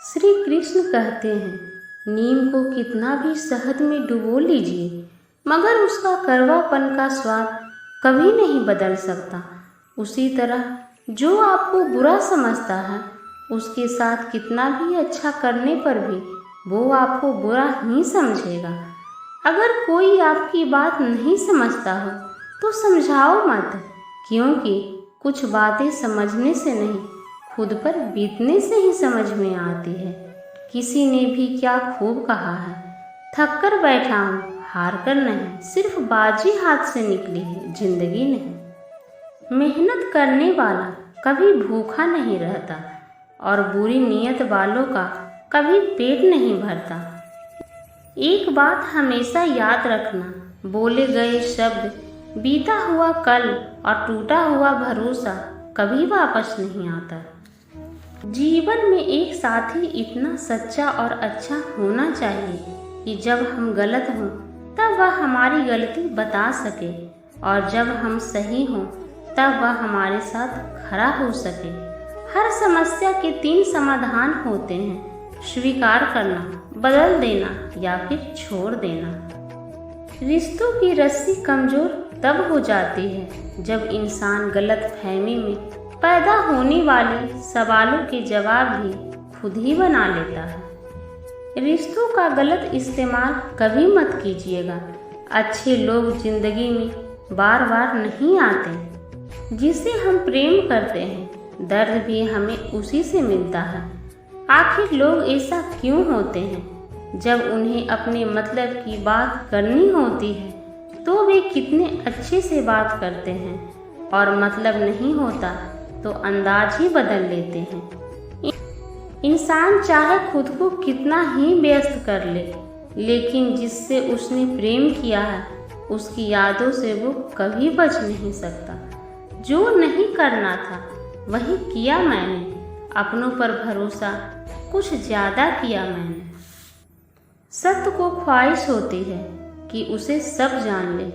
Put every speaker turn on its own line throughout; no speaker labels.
श्री कृष्ण कहते हैं, नीम को कितना भी शहद में डुबो लीजिए मगर उसका कड़वापन का स्वाद कभी नहीं बदल सकता। उसी तरह जो आपको बुरा समझता है उसके साथ कितना भी अच्छा करने पर भी वो आपको बुरा ही समझेगा। अगर कोई आपकी बात नहीं समझता हो तो समझाओ मत, क्योंकि कुछ बातें समझने से नहीं खुद पर बीतने से ही समझ में आती है। किसी ने भी क्या खूब कहा है, थक कर बैठा हूँ हार कर नहीं, सिर्फ बाजी हाथ से निकली है जिंदगी नहीं। मेहनत करने वाला कभी भूखा नहीं रहता और बुरी नीयत वालों का कभी पेट नहीं भरता। एक बात हमेशा याद रखना, बोले गए शब्द, बीता हुआ कल और टूटा हुआ भरोसा कभी वापस नहीं आता। जीवन में एक साथी इतना सच्चा और अच्छा होना चाहिए कि जब हम गलत हों तब वह हमारी गलती बता सके और जब हम सही हों तब वह हमारे साथ खड़ा हो सके। हर समस्या के 3 समाधान होते हैं, स्वीकार करना, बदल देना या फिर छोड़ देना। रिश्तों की रस्सी कमजोर तब हो जाती है जब इंसान गलतफहमी में पैदा होने वाले सवालों के जवाब भी खुद ही बना लेता है। रिश्तों का गलत इस्तेमाल कभी मत कीजिएगा। अच्छे लोग जिंदगी में बार बार नहीं आते। जिसे हम प्रेम करते हैं दर्द भी हमें उसी से मिलता है। आखिर लोग ऐसा क्यों होते हैं? जब उन्हें अपने मतलब की बात करनी होती है तो वे कितने अच्छे से बात करते हैं और मतलब नहीं होता तो अंदाज ही बदल लेते हैं। इंसान चाहे खुद को कितना ही व्यस्त कर ले, लेकिन जिससे उसने प्रेम किया है उसकी यादों से वो कभी बच नहीं सकता। जो नहीं करना था वही किया मैंने, अपनों पर भरोसा कुछ ज़्यादा किया मैंने। सत्य को ख्वाहिश होती है कि उसे सब जान ले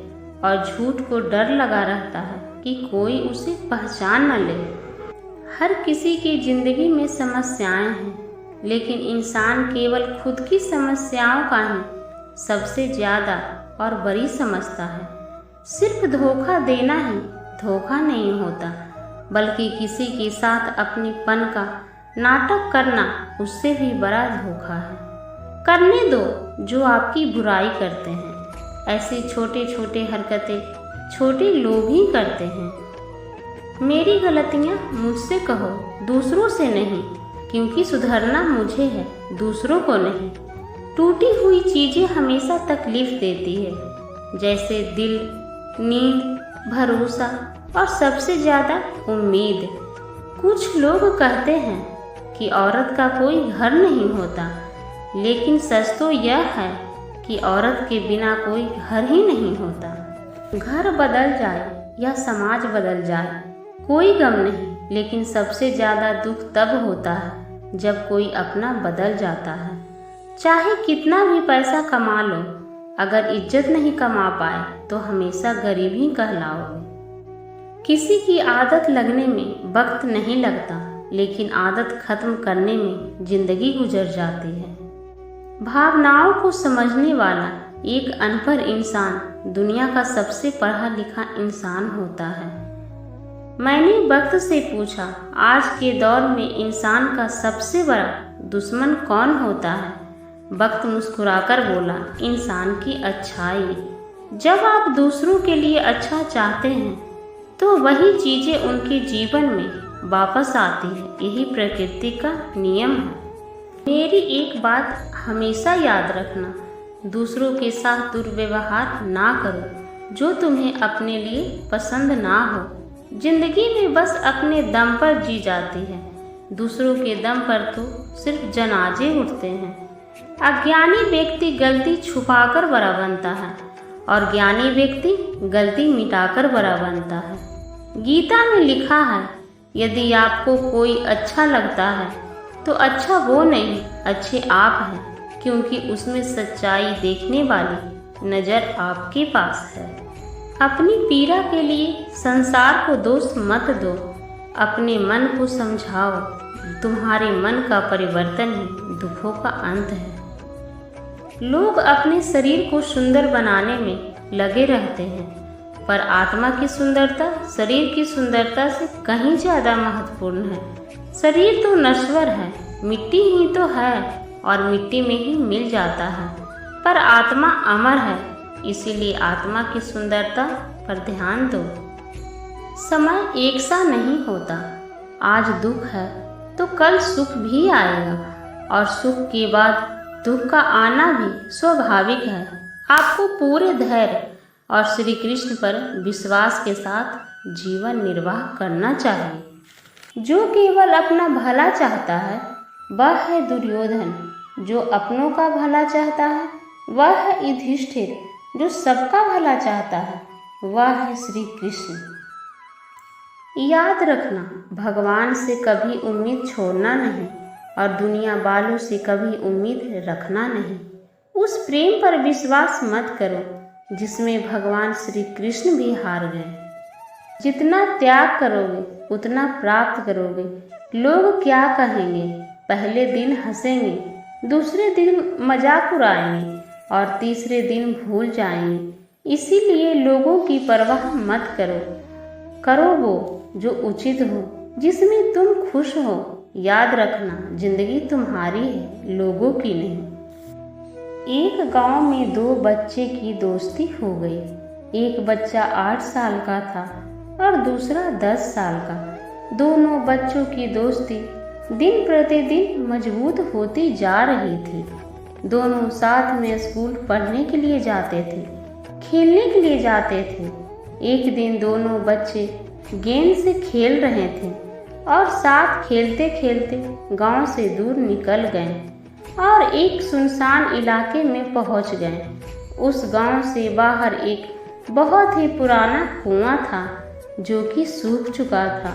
और झूठ को डर लगा रहता है कि कोई उसे पहचान न ले। हर किसी की जिंदगी में समस्याएं हैं, लेकिन इंसान केवल खुद की समस्याओं का ही सबसे ज़्यादा और बड़ी समझता है। सिर्फ धोखा देना ही धोखा नहीं होता, बल्कि किसी के साथ अपनेपन का नाटक करना उससे भी बड़ा धोखा है। करने दो जो आपकी बुराई करते हैं। ऐसी छोटे छोटे हरकतें छोटे लोग ही करते हैं। मेरी गलतियाँ मुझसे कहो, दूसरों से नहीं, क्योंकि सुधरना मुझे है, दूसरों को नहीं। टूटी हुई चीज़ें हमेशा तकलीफ देती है, जैसे दिल, नींद, भरोसा और सबसे ज़्यादा उम्मीद। कुछ लोग कहते हैं कि औरत का कोई घर नहीं होता, लेकिन सच तो यह है कि औरत के बिना कोई घर ही नहीं होता। घर बदल जाए या समाज बदल जाए कोई गम नहीं, लेकिन सबसे ज़्यादा दुख तब होता है जब कोई अपना बदल जाता है। चाहे कितना भी पैसा कमा लो, अगर इज्जत नहीं कमा पाए तो हमेशा गरीब ही कहलाओगे। किसी की आदत लगने में वक्त नहीं लगता, लेकिन आदत खत्म करने में जिंदगी गुजर जाती है। भावनाओं को समझने वाला एक अनपढ़ इंसान दुनिया का सबसे पढ़ा लिखा इंसान होता है। मैंने वक्त से पूछा, आज के दौर में इंसान का सबसे बड़ा दुश्मन कौन होता है? वक्त मुस्कुराकर बोला, इंसान की अच्छाई। जब आप दूसरों के लिए अच्छा चाहते हैं तो वही चीज़ें उनके जीवन में वापस आती है। यही प्रकृति का नियम है। मेरी एक बात हमेशा याद रखना, दूसरों के साथ दुर्व्यवहार ना करो जो तुम्हें अपने लिए पसंद ना हो। जिंदगी में बस अपने दम पर जी जाती है, दूसरों के दम पर तो सिर्फ जनाजे उठते हैं। अज्ञानी व्यक्ति गलती छुपाकर बड़ा बनता है और ज्ञानी व्यक्ति गलती मिटाकर बड़ा बनता है। गीता में लिखा है, यदि आपको कोई अच्छा लगता है तो अच्छा वो नहीं, अच्छे आप हैं, क्योंकि उसमें सच्चाई देखने वाली नज़र आपके पास है। अपनी पीड़ा के लिए संसार को दोष मत दो, अपने मन को समझाओ, तुम्हारे मन का परिवर्तन ही दुखों का अंत है। लोग अपने शरीर को सुंदर बनाने में लगे रहते हैं, पर आत्मा की सुंदरता शरीर की सुंदरता से कहीं ज़्यादा महत्वपूर्ण है। शरीर तो नश्वर है, मिट्टी ही तो है और मिट्टी में ही मिल जाता है, पर आत्मा अमर है, इसीलिए आत्मा की सुंदरता पर ध्यान दो। समय एक सा नहीं होता, आज दुख है तो कल सुख भी आएगा और सुख के बाद दुख का आना भी स्वाभाविक है। आपको पूरे धैर्य और श्री कृष्ण पर विश्वास के साथ जीवन निर्वाह करना चाहिए। जो केवल अपना भला चाहता है वह है दुर्योधन, जो अपनों का भला चाहता है वह है युधिष्ठिर, जो सबका भला चाहता है वह है श्री कृष्ण। याद रखना, भगवान से कभी उम्मीद छोड़ना नहीं और दुनिया वालों से कभी उम्मीद रखना नहीं। उस प्रेम पर विश्वास मत करो जिसमें भगवान श्री कृष्ण भी हार गए। जितना त्याग करोगे उतना प्राप्त करोगे। लोग क्या कहेंगे? पहले दिन हंसेंगे, दूसरे दिन मजाक उड़ाएंगे और तीसरे दिन भूल जाएंगे। इसीलिए लोगों की परवाह मत करो, करो वो जो उचित हो, जिसमें तुम खुश हो। याद रखना, जिंदगी तुम्हारी है, लोगों की नहीं। एक गांव में दो बच्चे की दोस्ती हो गई। एक बच्चा 8 साल का था और दूसरा 10 साल का। दोनों बच्चों की दोस्ती दिन प्रतिदिन मजबूत होती जा रही थी। दोनों साथ में स्कूल पढ़ने के लिए जाते थे, खेलने के लिए जाते थे। एक दिन दोनों बच्चे गेंद से खेल रहे थे और साथ खेलते खेलते गांव से दूर निकल गए और एक सुनसान इलाके में पहुंच गए। उस गांव से बाहर एक बहुत ही पुराना कुआं था जो कि सूख चुका था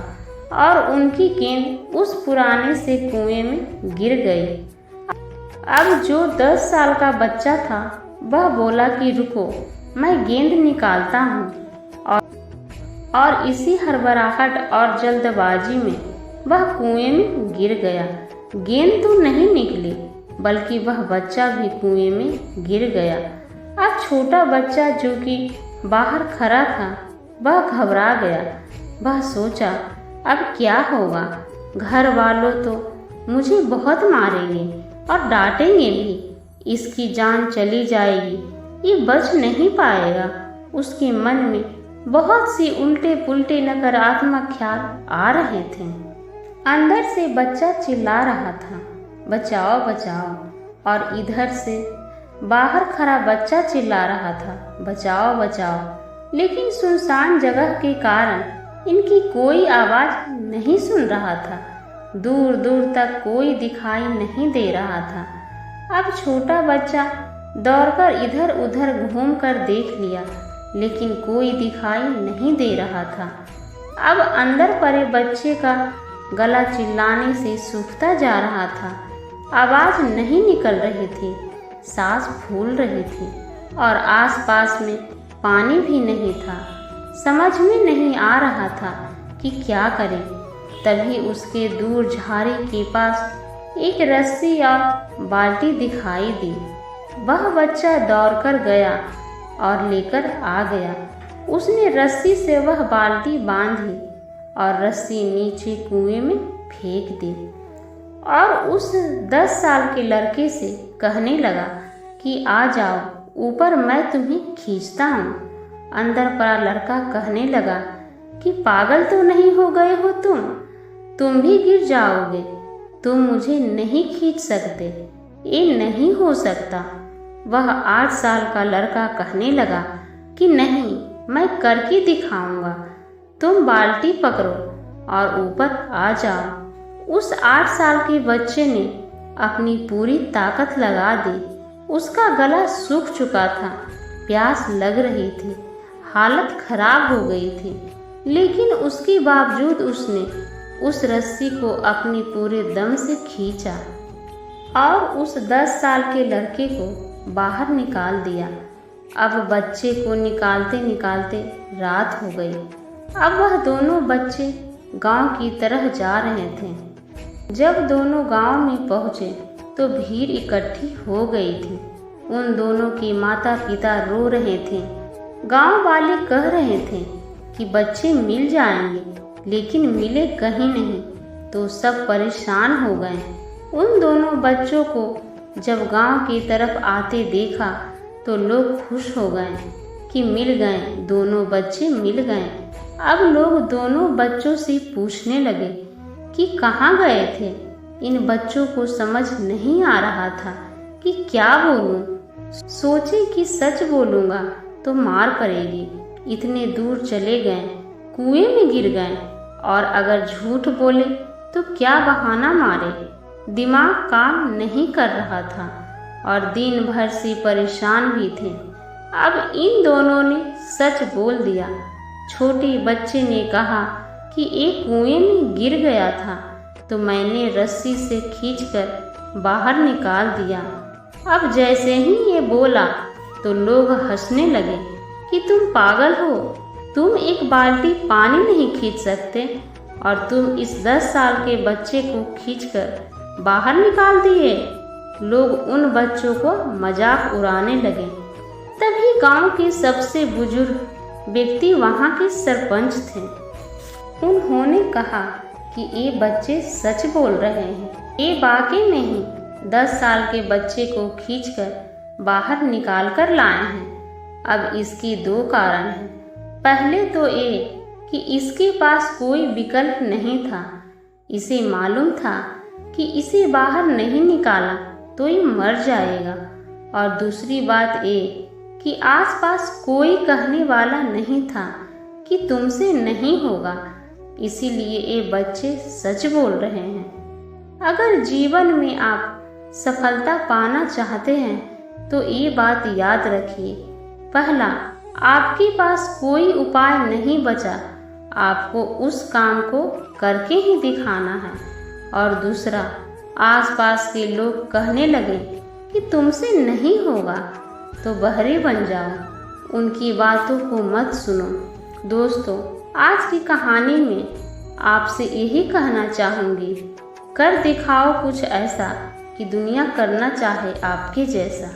और उनकी गेंद उस पुराने से कुएं में गिर गई। अब जो 10 साल का बच्चा था वह बोला कि रुको, मैं गेंद निकालता हूँ। और इसी हड़बड़ाहट और जल्दबाजी में वह कुएं में गिर गया। गेंद तो नहीं निकली बल्कि वह बच्चा भी कुएं में गिर गया। अब छोटा बच्चा जो कि बाहर खड़ा था वह घबरा गया। वह सोचा अब क्या होगा? घर वालों तो मुझे बहुत मारेंगे और डांटेंगे भी। इसकी जान चली जाएगी, ये बच नहीं पाएगा। उसके मन में बहुत सी उल्टे पुल्टे नकारात्मक ख्याल आ रहे थे। अंदर से बच्चा चिल्ला रहा था, बचाओ बचाओ, और इधर से बाहर खड़ा बच्चा चिल्ला रहा था, बचाओ बचाओ। लेकिन सुनसान जगह के कारण इनकी कोई आवाज नहीं सुन रहा था। दूर दूर तक कोई दिखाई नहीं दे रहा था। अब छोटा बच्चा दौड़कर इधर उधर घूमकर देख लिया, लेकिन कोई दिखाई नहीं दे रहा था। अब अंदर पड़े बच्चे का गला चिल्लाने से सूखता जा रहा था। आवाज नहीं निकल रही थी, सांस फूल रही थी और आसपास में पानी भी नहीं था। समझ में नहीं आ रहा था कि क्या करे। तभी उसके दूर झाड़ी के पास एक रस्सी और बाल्टी दिखाई दी। वह बच्चा दौड़कर गया और लेकर आ गया। उसने रस्सी से वह बाल्टी बांधी और रस्सी नीचे कुएं में फेंक दी और उस 10 साल के लड़के से कहने लगा कि आ जाओ ऊपर, मैं तुम्हें खींचता हूँ। अंदर पड़ा लड़का कहने लगा कि पागल तो नहीं हो गए हो तुम भी गिर जाओगे, तुम मुझे नहीं खींच सकते, ये नहीं हो सकता। वह 8 साल का लड़का कहने लगा कि नहीं, मैं करके दिखाऊंगा, तुम बाल्टी पकड़ो और ऊपर आ जाओ। उस 8 साल के बच्चे ने अपनी पूरी ताकत लगा दी। उसका गला सूख चुका था, प्यास लग रही थी, हालत खराब हो गई थी, लेकिन उसके बावजूद उसने उस रस्सी को अपने पूरे दम से खींचा और उस 10 साल के लड़के को बाहर निकाल दिया। अब बच्चे को निकालते निकालते रात हो गई। अब वह दोनों बच्चे गांव की तरह जा रहे थे। जब दोनों गांव में पहुँचे तो भीड़ इकट्ठी हो गई थी। उन दोनों के माता पिता रो रहे थे। गांव वाले कह रहे थे कि बच्चे मिल जाएंगे, लेकिन मिले कहीं नहीं, तो सब परेशान हो गए। उन दोनों बच्चों को जब गांव की तरफ आते देखा तो लोग खुश हो गए कि मिल गए, दोनों बच्चे मिल गए। अब लोग दोनों बच्चों से पूछने लगे कि कहाँ गए थे। इन बच्चों को समझ नहीं आ रहा था कि क्या बोलूं। सोचे कि सच बोलूंगा तो मार पड़ेगी। इतने दूर चले गए, कुएं में गिर गए, और अगर झूठ बोले तो क्या बहाना मारे। दिमाग काम नहीं कर रहा था और दिन भर से परेशान भी थे। अब इन दोनों ने सच बोल दिया। छोटे बच्चे ने कहा कि एक कुएं में गिर गया था तो मैंने रस्सी से खींचकर बाहर निकाल दिया। अब जैसे ही ये बोला तो लोग हंसने लगे कि तुम पागल हो, तुम एक बाल्टी पानी नहीं खींच सकते और तुम इस 10 साल के बच्चे को खींचकर बाहर निकाल दिए। लोग उन बच्चों को मजाक उड़ाने लगे। तभी गांव के सबसे बुजुर्ग व्यक्ति वहां के सरपंच थे। उन्होंने कहा कि ये बच्चे सच बोल रहे हैं, ये वाकई में ही 10 साल के बच्चे को खींचकर बाहर निकाल कर लाए हैं। अब इसके 2 कारण हैं। पहले तो ये कि इसके पास कोई विकल्प नहीं था। इसे मालूम था कि इसे बाहर नहीं निकाला तो ये मर जाएगा। और दूसरी बात ये कि आसपास कोई कहने वाला नहीं था कि तुमसे नहीं होगा, इसीलिए ये बच्चे सच बोल रहे हैं। अगर जीवन में आप सफलता पाना चाहते हैं तो ये बात याद रखिए। पहला, आपके पास कोई उपाय नहीं बचा, आपको उस काम को करके ही दिखाना है। और दूसरा, आसपास के लोग कहने लगे कि तुमसे नहीं होगा तो बहरे बन जाओ, उनकी बातों को मत सुनो। दोस्तों, आज की कहानी में आपसे यही कहना चाहूँगी, कर दिखाओ कुछ ऐसा कि दुनिया करना चाहे आपके जैसा।